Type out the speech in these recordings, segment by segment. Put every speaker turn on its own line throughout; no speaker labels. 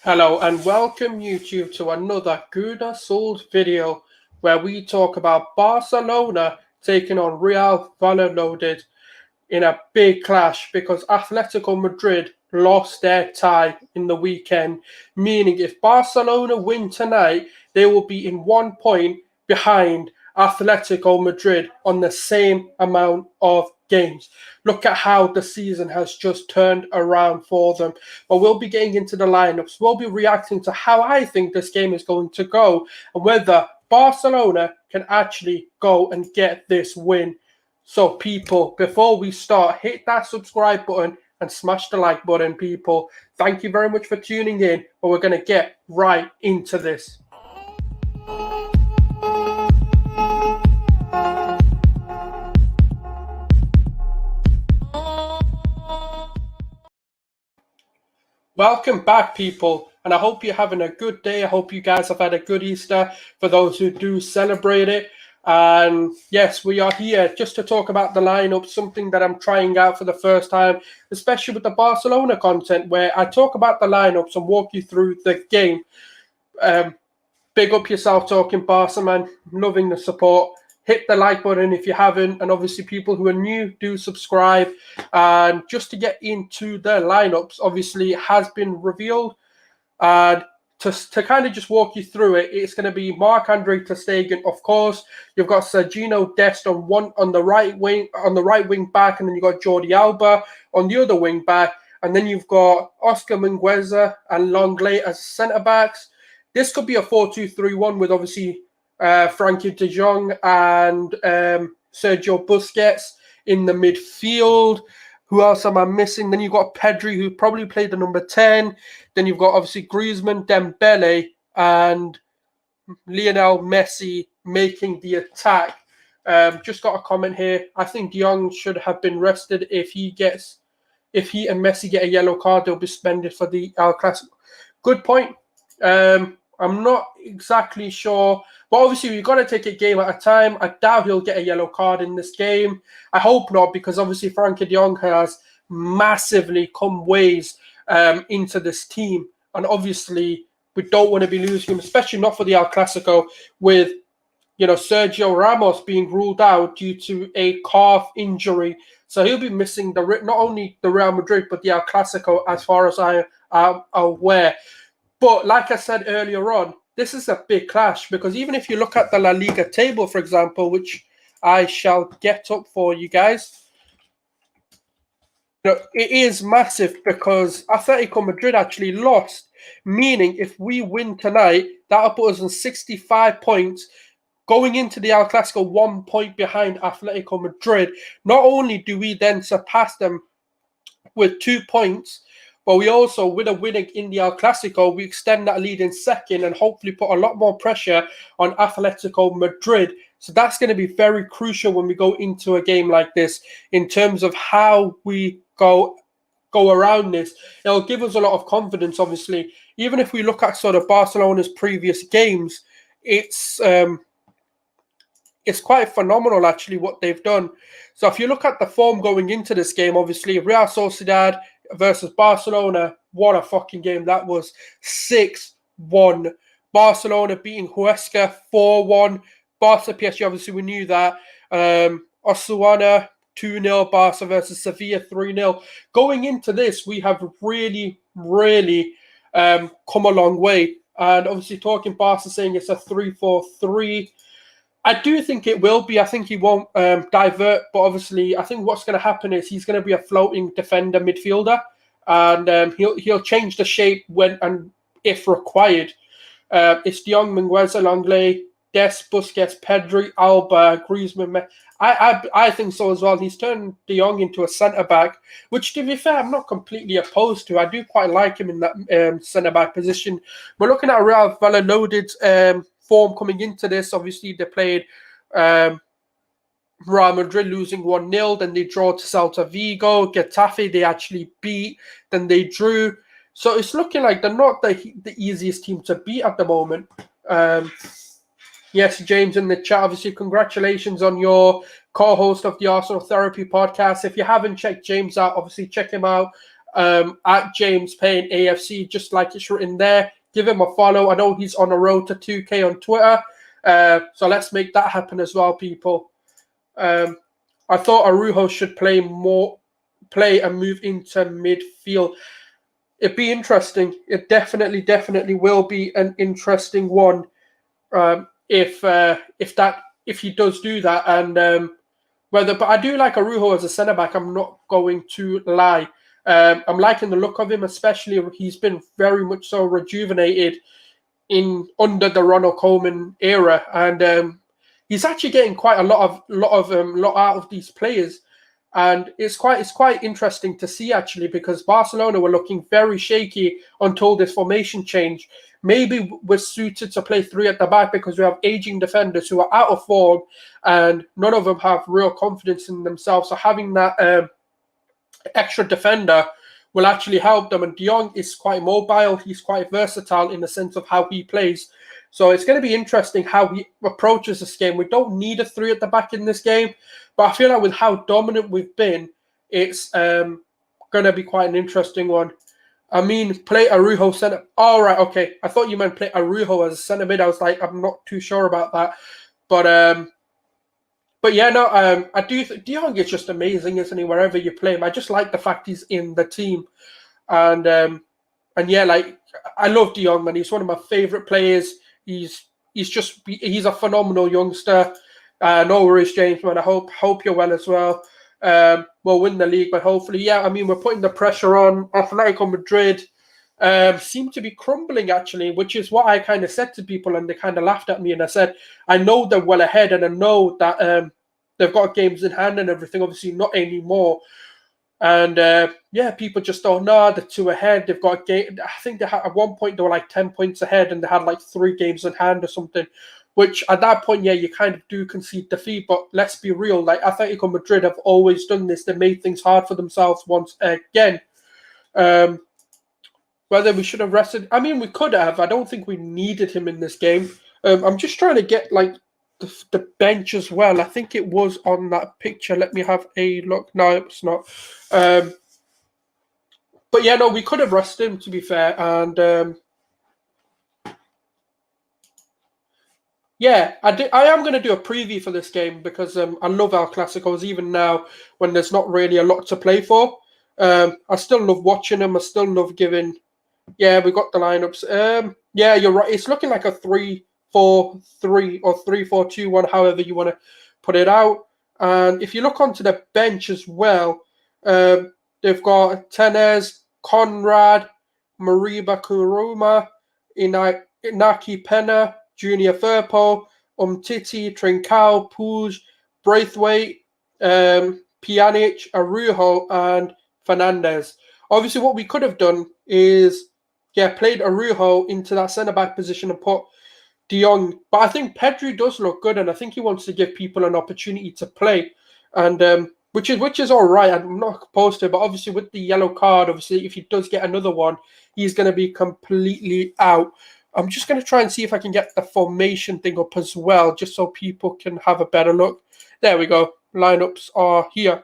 Hello and welcome YouTube to another good sold video where we talk about Barcelona taking on Real Valladolid in a big clash because Atletico Madrid lost their tie in the weekend, meaning if Barcelona win tonight, they will be in 1 point behind Atletico Madrid on the same amount of games. Look at how the season has just turned around for them. But we'll be getting into the lineups. We'll be reacting to how I think this game is going to go and whether Barcelona can actually go and get this win. So, people, before we start, hit that subscribe button and smash the like button, people. Thank you very much for tuning in, but we're going to get right into this. Welcome back, people, and I hope you're having a good day. I hope you guys have had a good Easter for those who do celebrate it. And yes, we are here just to talk about the lineup, something that I'm trying out for the first time, especially with the Barcelona content, where I talk about the lineups and walk you through the game. Big up yourself, talking Barca, man. Loving the support. Hit the like button if you haven't, and obviously people who are new, do subscribe. And just to get into the lineups, obviously it has been revealed, and to kind of just walk you through it, it's going to be Marc-Andre ter Stegen, of course. You've got Sergio Dest on the right wing back, and then you've got Jordi Alba on the other wing back, and then you've got Oscar Mingueza and Lenglet as centre backs. This could be a 4-2-3-1 with obviously Frankie de Jong and Sergio Busquets in the midfield. Who else am I missing? Then you've got Pedri, who probably played the number 10. Then you've got obviously Griezmann, Dembele, and Lionel Messi making the attack. Just got a comment here. I think De Jong should have been rested. If he and Messi get a yellow card, they'll be suspended for the El Clasico. Good point. I'm not exactly sure. But obviously, we've got to take a game at a time. I doubt he'll get a yellow card in this game. I hope not, because obviously Frankie de Jong has massively come ways into this team. And obviously, we don't want to be losing him, especially not for the El Clasico, with Sergio Ramos being ruled out due to a calf injury. So he'll be missing not only the Real Madrid, but the El Clasico, as far as I am aware. But like I said earlier on, this is a big clash because even if you look at the La Liga table, for example, which I shall get up for you guys, it is massive because Atletico Madrid actually lost, meaning if we win tonight, that'll put us on 65 points. Going into the El Clasico, 1 point behind Atletico Madrid. Not only do we then surpass them with 2 points, but we also, with a winning in the El Clasico, we extend that lead in second and hopefully put a lot more pressure on Atletico Madrid. So that's going to be very crucial when we go into a game like this in terms of how we go around this. It'll give us a lot of confidence, obviously. Even if we look at sort of Barcelona's previous games, it's quite phenomenal, actually, what they've done. So if you look at the form going into this game, obviously, Real Sociedad versus Barcelona, what a fucking game that was. 6-1. Barcelona beating Huesca 4-1. Barca PSG, obviously, we knew that. Osasuna 2-0. Barca versus Sevilla 3-0. Going into this, we have really, really come a long way. And obviously, talking Barca saying it's a 3-4-3. I do think it will be. I think he won't divert, but obviously, I think what's going to happen is he's going to be a floating defender midfielder, and he'll change the shape when and if required. It's De Jong, Mingueza, Lenglet, Dest, Busquets, Pedri, Alba, Griezmann. I think so as well. He's turned De Jong into a centre back, which, to be fair, I'm not completely opposed to. I do quite like him in that centre back position. We're looking at Real Valladolid's form coming into this. Obviously, they played Real Madrid losing 1-0, then they draw to Celta Vigo. Getafe they actually beat, then they drew. So it's looking like they're not the easiest team to beat at the moment. Yes, James in the chat, obviously, congratulations on your co-host of the Arsenal Therapy podcast. If you haven't checked James out, obviously check him out at James Payne AFC, just like it's written there. Give him a follow. I know he's on a road to 2K on Twitter. So let's make that happen as well, people. I thought Araujo should play and move into midfield. It'd be interesting. It definitely will be an interesting one if he does do that. And but I do like Araujo as a centre back. I'm not going to lie. I'm liking the look of him, especially he's been very much so rejuvenated under the Ronald Koeman era, and he's actually getting quite a lot out of these players, and it's quite interesting to see actually, because Barcelona were looking very shaky until this formation change. Maybe we're suited to play three at the back because we have aging defenders who are out of form, and none of them have real confidence in themselves. So having that extra defender will actually help them. And De Jong is quite mobile. He's quite versatile in the sense of how he plays. So it's going to be interesting how he approaches this game. We don't need a three at the back in this game, but I feel like with how dominant we've been, it's going to be quite an interesting one. I mean, play Araujo centre. All right, okay. I thought you meant play Araujo as a centre mid. I was like, I'm not too sure about that. But yeah, no, I do think De Jong is just amazing, isn't he? Wherever you play him, I just like the fact he's in the team, and yeah, like I love De Jong, man. He's one of my favorite players. He's a phenomenal youngster. No worries, James, man. I hope you're well as well. We'll win the league, but hopefully, yeah. I mean, we're putting the pressure on. Atletico Madrid seem to be crumbling actually, which is what I kind of said to people, and they kind of laughed at me. And I said, I know they're well ahead, and I know that they've got games in hand and everything. Obviously, not anymore. And yeah, people just don't know. They're too ahead. They've got a game. I think they had at one point they were like 10 points ahead, and they had like 3 games in hand or something. Which at that point, yeah, you kind of do concede defeat. But let's be real, like Atletico Madrid have always done this. They made things hard for themselves once again. Whether we should have rested, I mean, we could have. I don't think we needed him in this game. I'm just trying to get like the bench as well. I think it was on that picture. Let me have a look. No, it's not. But yeah, no, we could have rested him, to be fair. And yeah, I am going to do a preview for this game because I love El Clasicos, even now when there's not really a lot to play for. I still love watching them. I still love giving. Yeah, we got the lineups. Yeah, you're right. It's looking like a 3-4-3 or 3-4-2-1, however you want to put it out. And if you look onto the bench as well, they've got Tenes, Conrad, Mariba Kuruma, Inaki Pena, Junior Firpo, Umtiti, Trincao, Puig, Braithwaite, Pjanic, Araujo, and Fernandez. Obviously, what we could have done is, played Araujo into that centre-back position and put De Jong. But I think Pedri does look good, and I think he wants to give people an opportunity to play, and which is all right. I'm not opposed to it, but obviously with the yellow card, obviously if he does get another one, he's going to be completely out. I'm just going to try and see if I can get the formation thing up as well, just so people can have a better look. There we go. Lineups are here.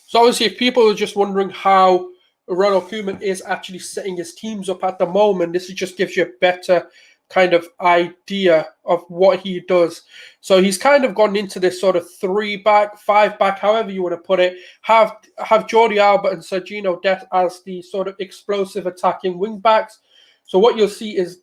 So obviously, if people are just wondering how Ronald Koeman is actually setting his teams up at the moment, this just gives you a better kind of idea of what he does. So he's kind of gone into this sort of 3-back, 5-back, however you want to put it. Have Jordi Alba and Sergino Dest as the sort of explosive attacking wing backs. So what you'll see is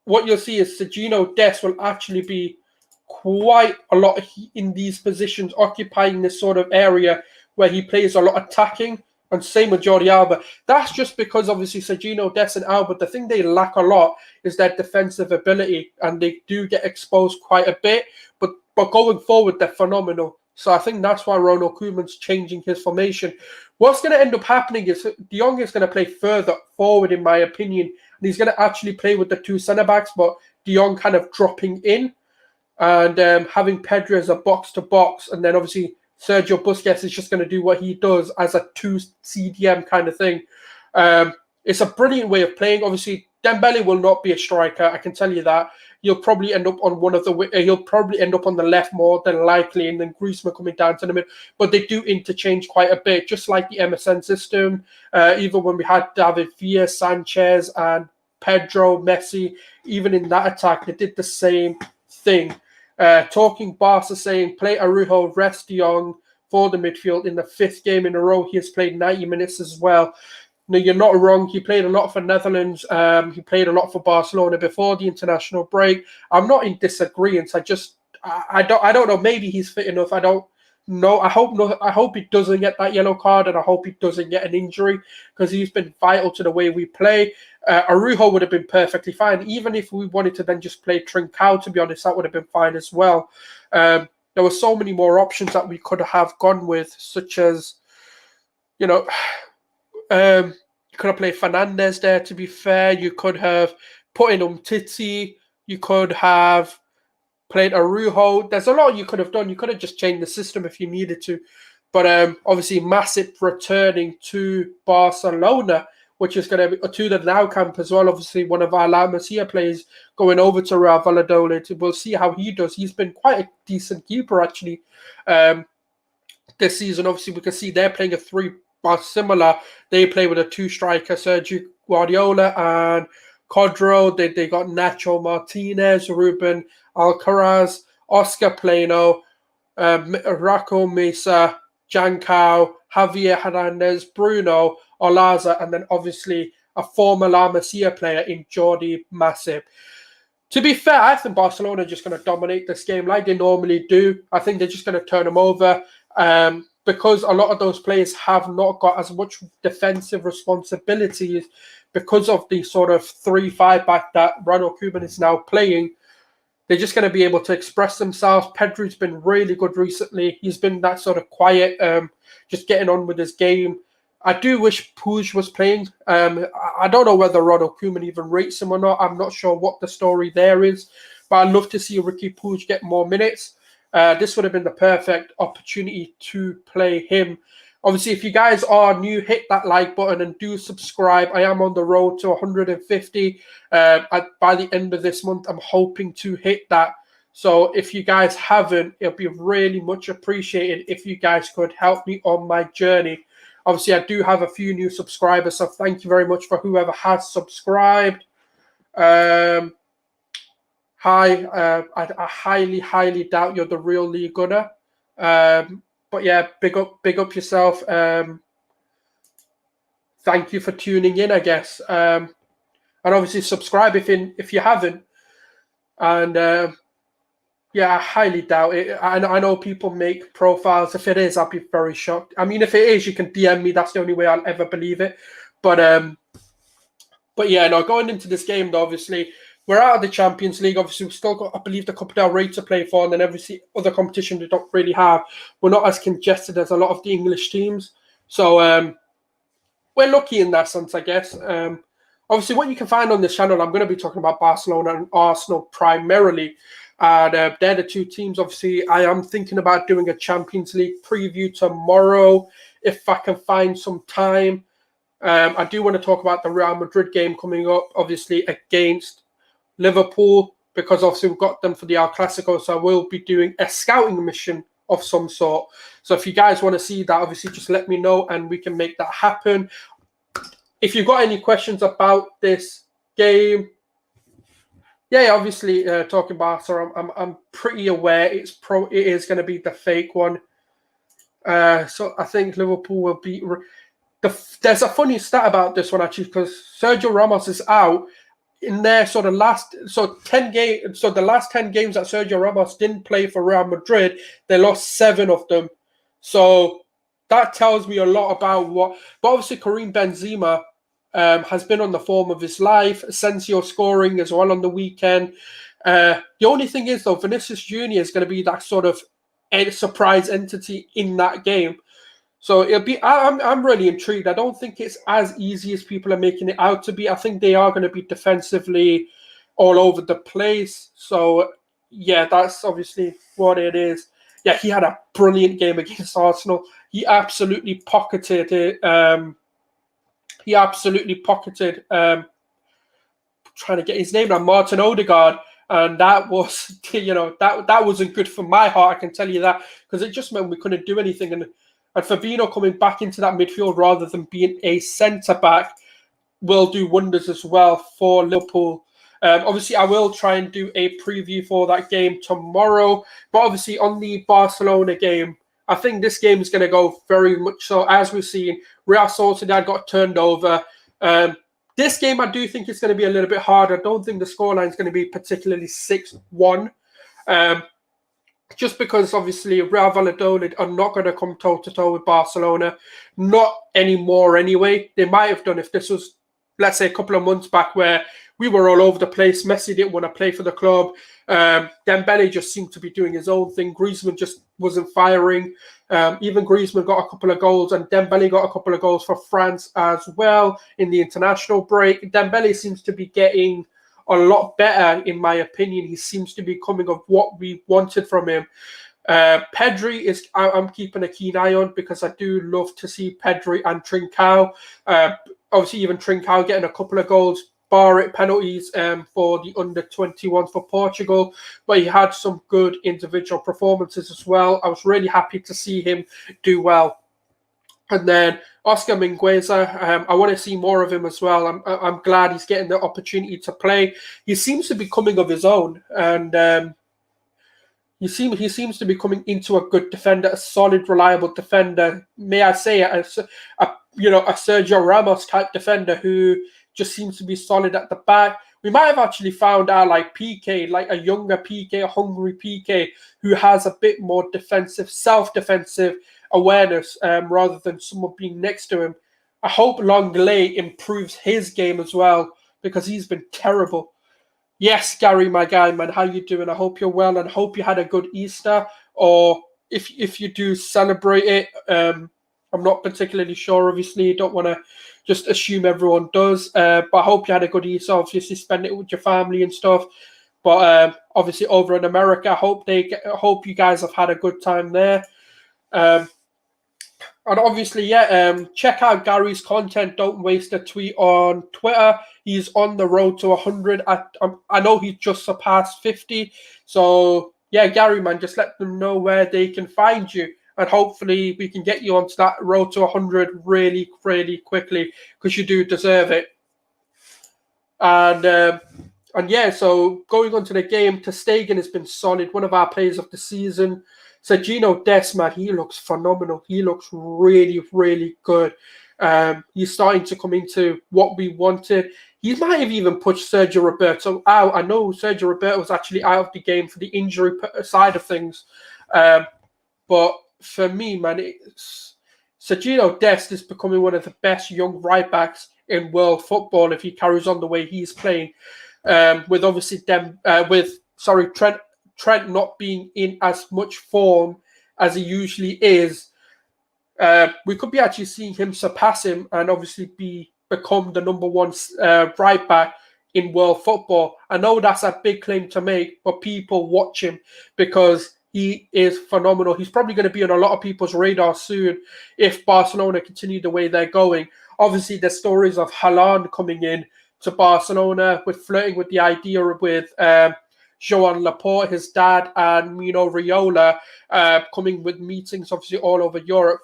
Sergino Dest will actually be quite a lot in these positions, occupying this sort of area where he plays a lot attacking, and same with Jordi Alba. That's just because obviously Sergino Dest and Alba, the thing they lack a lot is their defensive ability, and they do get exposed quite a bit, but going forward, they're phenomenal. So I think that's why Ronald Koeman's changing his formation. What's going to end up happening is De Jong is going to play further forward, in my opinion, and he's going to actually play with the 2 centre-backs, but De Jong kind of dropping in and having Pedri as a box-to-box, and then obviously Sergio Busquets is just going to do what he does as a 2 CDM kind of thing. It's a brilliant way of playing. Obviously, Dembele will not be a striker, I can tell you that. he'll probably end up on one of the. He'll probably end up on the left more than likely, and then Griezmann coming down to the middle. But they do interchange quite a bit, just like the MSN system. Even when we had David Villa, Sanchez, and Pedro, Messi, even in that attack, they did the same thing. Talking Barca saying, play Araujo, rest De Jong for the midfield. In the 5th game in a row, he has played 90 minutes as well. No, you're not wrong. He played a lot for Netherlands. He played a lot for Barcelona before the international break. I'm not in disagreement. I don't know. Maybe he's fit enough. I don't know. I hope he doesn't get that yellow card, and I hope he doesn't get an injury, because he's been vital to the way we play. Araujo would have been perfectly fine. Even if we wanted to then just play Trincao, to be honest, that would have been fine as well. There were so many more options that we could have gone with, such as, you could have played Fernandez there, to be fair. You could have put in Umtiti. You could have played Araujo. There's a lot you could have done. You could have just changed the system if you needed to. But obviously, Masip returning to Barcelona, which is going to be to the Nou camp as well. Obviously, one of our La Masia players going over to Real Valladolid. We'll see how he does. He's been quite a decent keeper, actually, this season. Obviously, we can see they're playing a 3 similar. They play with a 2-striker, Sergio Guardiola and Codro. They got Nacho Martinez, Ruben Alcaraz, Oscar Plano, Rocco Mesa, Jancao, Javier Hernandez, Bruno Olaza, and then obviously a former La Masia player in Jordi Masip. To be fair, I think Barcelona are just going to dominate this game like they normally do. I think they're just going to turn them over. Because a lot of those players have not got as much defensive responsibilities because of the sort of 3-5 back that Ronald Koeman is now playing. They're just going to be able to express themselves. Pedro's been really good recently. He's been that sort of quiet, just getting on with his game. I do wish Puig was playing. I don't know whether Ronald Koeman even rates him or not. I'm not sure what the story there is. But I'd love to see Ricky Puig get more minutes. This would have been the perfect opportunity to play him. Obviously, if you guys are new, hit that like button and do subscribe. I am on the road to 150. By the end of this month, I'm hoping to hit that. So if you guys haven't, it'll be really much appreciated if you guys could help me on my journey. Obviously, I do have a few new subscribers, so thank you very much for whoever has subscribed. Hi, I highly doubt you're the real Lee Gunner. But yeah, big up yourself. Thank you for tuning in, I guess. And obviously subscribe if you haven't. And yeah, I highly doubt it. I know people make profiles. If it is, I'll be very shocked. I mean, if it is, you can DM me. That's the only way I'll ever believe it. But yeah, no, going into this game, though, obviously, we're out of the Champions League. Obviously, we've still got, I believe, the Copa del Rey to play for, and then every other competition we don't really have. We're not as congested as a lot of the English teams. So we're lucky in that sense, I guess. Obviously, what you can find on this channel, I'm going to be talking about Barcelona and Arsenal primarily. And they're the two teams. Obviously, I am thinking about doing a Champions League preview tomorrow if I can find some time. I do want to talk about the Real Madrid game coming up, obviously, against Liverpool, because obviously we've got them for the El Clasico, so I will be doing a scouting mission of some sort. So if you guys want to see that, obviously just let me know and we can make that happen. If you've got any questions about this game, yeah, obviously talking Barca, I'm pretty aware it is going to be the fake one. So I think Liverpool will beat. There's a funny stat about this one actually, because Sergio Ramos is out in their sort of last 10 games. So the last 10 games that Sergio Ramos didn't play for Real Madrid, they lost 7 of them. So that tells me a lot about what. But obviously, Karim Benzema has been on the form of his life. Asensio scoring as well on the weekend. The only thing is, though, Vinicius Junior is going to be that sort of surprise entity in that game. So it'll be. I'm really intrigued. I don't think it's as easy as people are making it out to be. I think they are going to be defensively all over the place. So yeah, that's obviously what it is. Yeah, he had a brilliant game against Arsenal. He absolutely pocketed it. Trying to get his name now, Martin Odegaard. And that was, that wasn't good for my heart. I can tell you that, because it just meant we couldn't do anything. And Fabinho coming back into that midfield rather than being a centre back will do wonders as well for Liverpool. Obviously, I will try and do a preview for that game tomorrow. But obviously, on the Barcelona game, I think this game is going to go very much so. As we've seen, Real Sociedad got turned over. This game, I do think it's going to be a little bit harder. I don't think the scoreline is going to be particularly 6-1. Just because, obviously, Real Valladolid are not going to come toe-to-toe with Barcelona. Not anymore, anyway. They might have done if this was, let's say, a couple of months back where we were all over the place. Messi didn't want to play for the club. Dembele just seemed to be doing his own thing. Griezmann just wasn't firing. Even Griezmann got a couple of goals, and Dembele got a couple of goals for France as well in the international break. Dembele seems to be getting a lot better, in my opinion. He seems to be coming of what we wanted from him. Pedri is, I'm keeping a keen eye on, because I do love to see Pedri and Trincao. Obviously, even Trincao getting a couple of goals, bar it penalties for the under-21 for Portugal. But he had some good individual performances as well. I was really happy to see him do well. And then Oscar Mingueza, I want to see more of him as well. I'm glad he's getting the opportunity to play. He seems to be coming of his own, and he seems to be coming into a good defender, a solid, reliable defender. May I say it, a Sergio Ramos type defender who just seems to be solid at the back. We might have actually found out like PK, like a younger PK, a hungry PK, who has a bit more defensive, self-defensive awareness rather than someone being next to him. I hope Longley improves his game as well, because he's been terrible. Yes, Gary, my guy, man, how you doing? I hope you're well, and I hope you had a good Easter, or if you do celebrate it, I'm not particularly sure, obviously. Don't want to just assume everyone does, but I hope you had a good Easter, obviously spend it with your family and stuff. But obviously over in America, I hope you guys have had a good time there. And obviously, check out Gary's content. Don't waste a tweet on Twitter. He's on the road to 100. I know he just surpassed 50. So, yeah, Gary, man, just let them know where they can find you. And hopefully we can get you onto that road to 100 really, really quickly, because you do deserve it. And yeah, so going on to the game, Ter Stegen has been solid, one of our players of the season. Sergio Dest, man, he looks phenomenal. He looks really, really good. He's starting to come into what we wanted. He might have even pushed Sergio Roberto out. I know Sergio Roberto was actually out of the game for the injury side of things. But for me, man, Sergio Dest is becoming one of the best young right-backs in world football if he carries on the way he's playing. With obviously Trent not being in as much form as he usually is, we could be actually seeing him surpass him and obviously become the number one right back in world football. I know that's a big claim to make, but people watch him because he is phenomenal. He's probably going to be on a lot of people's radar soon if Barcelona continue the way they're going. Obviously, there's stories of Haaland coming in to Barcelona with flirting with the idea with Joan Laporte, his dad, and Mino Raiola coming with meetings, obviously, all over Europe.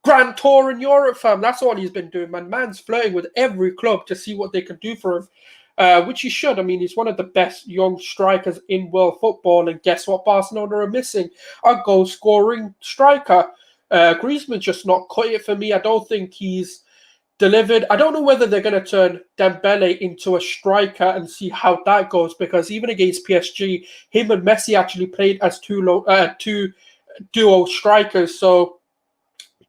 Grand tour in Europe, fam. That's all he's been doing, man. Man's flirting with every club to see what they can do for him, which he should. I mean, he's one of the best young strikers in world football, and guess what Barcelona are missing? A goal-scoring striker. Griezmann just not cut it for me. I don't think he's delivered. I don't know whether they're going to turn Dembele into a striker and see how that goes, because even against PSG, him and Messi actually played as two duo strikers. So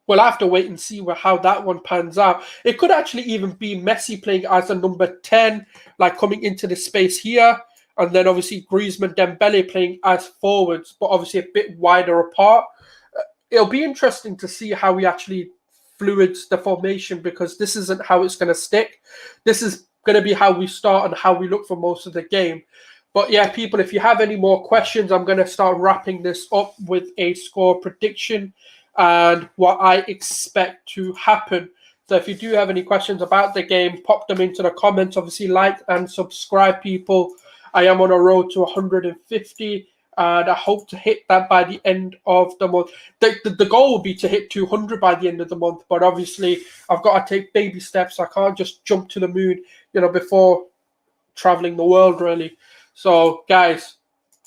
we'll have to wait and see how that one pans out. It could actually even be Messi playing as a number 10, like coming into the space here, and then obviously Griezmann, Dembele playing as forwards, but obviously a bit wider apart. It'll be interesting to see how we actually fluids the formation, because this isn't how it's going to stick. This is going to be how we start and how we look for most of the game. But yeah, people, if you have any more questions, I'm going to start wrapping this up with a score prediction and what I expect to happen. So if you do have any questions about the game, pop them into the comments. Obviously, like and subscribe, people. I am on a road to 150, and I hope to hit that by the end of the month. The goal will be to hit 200 by the end of the month, but obviously I've got to take baby steps. I can't just jump to the moon, before traveling the world, really. So, guys,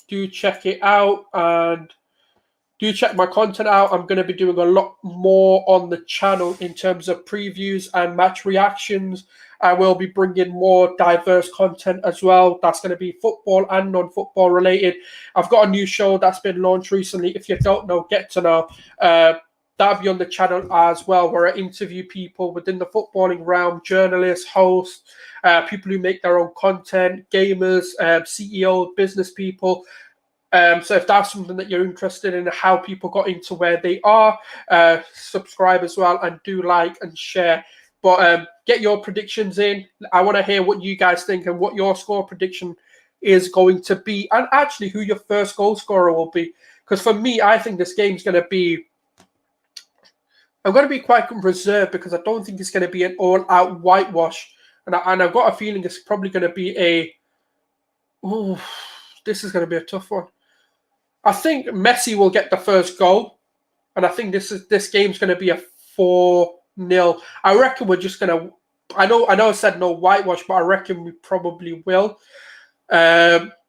do check it out, and do check my content out. I'm going to be doing a lot more on the channel in terms of previews and match reactions. I will be bringing more diverse content as well. That's going to be football and non-football related. I've got a new show that's been launched recently. If you don't know, get to know. That'll be on the channel as well, where I interview people within the footballing realm, journalists, hosts, people who make their own content, gamers, CEOs, business people. So if that's something that you're interested in, how people got into where they are, subscribe as well, and do like and share. But get your predictions in. I want to hear what you guys think and what your score prediction is going to be, and actually who your first goal scorer will be. Because for me, I think this game's going to be... I'm going to be quite reserved, because I don't think it's going to be an all-out whitewash. And I've got a feeling it's probably going to be a... Ooh, this is going to be a tough one. I think Messi will get the first goal, and I think this game's going to be a 4-0. I reckon we're just going to... I know I said no whitewash, but I reckon we probably will,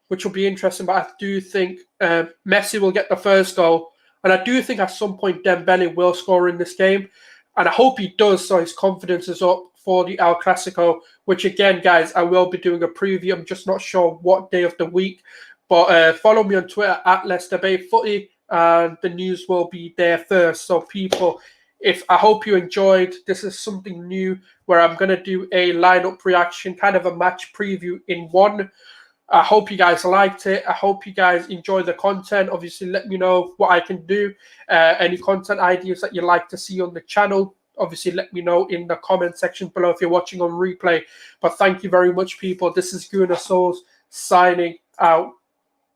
which will be interesting. But I do think Messi will get the first goal, and I do think at some point Dembele will score in this game, and I hope he does, so his confidence is up for the El Clasico, which again, guys, I will be doing a preview. I'm just not sure what day of the week. But follow me on Twitter at Let's Debate Footy, and the news will be there first. So people, I hope you enjoyed. This is something new where I'm going to do a lineup reaction, kind of a match preview in one. I hope you guys liked it. I hope you guys enjoy the content. Obviously, let me know what I can do. Any content ideas that you'd like to see on the channel, obviously let me know in the comment section below if you're watching on replay. But thank you very much, people. This is Gunnar Souls signing out.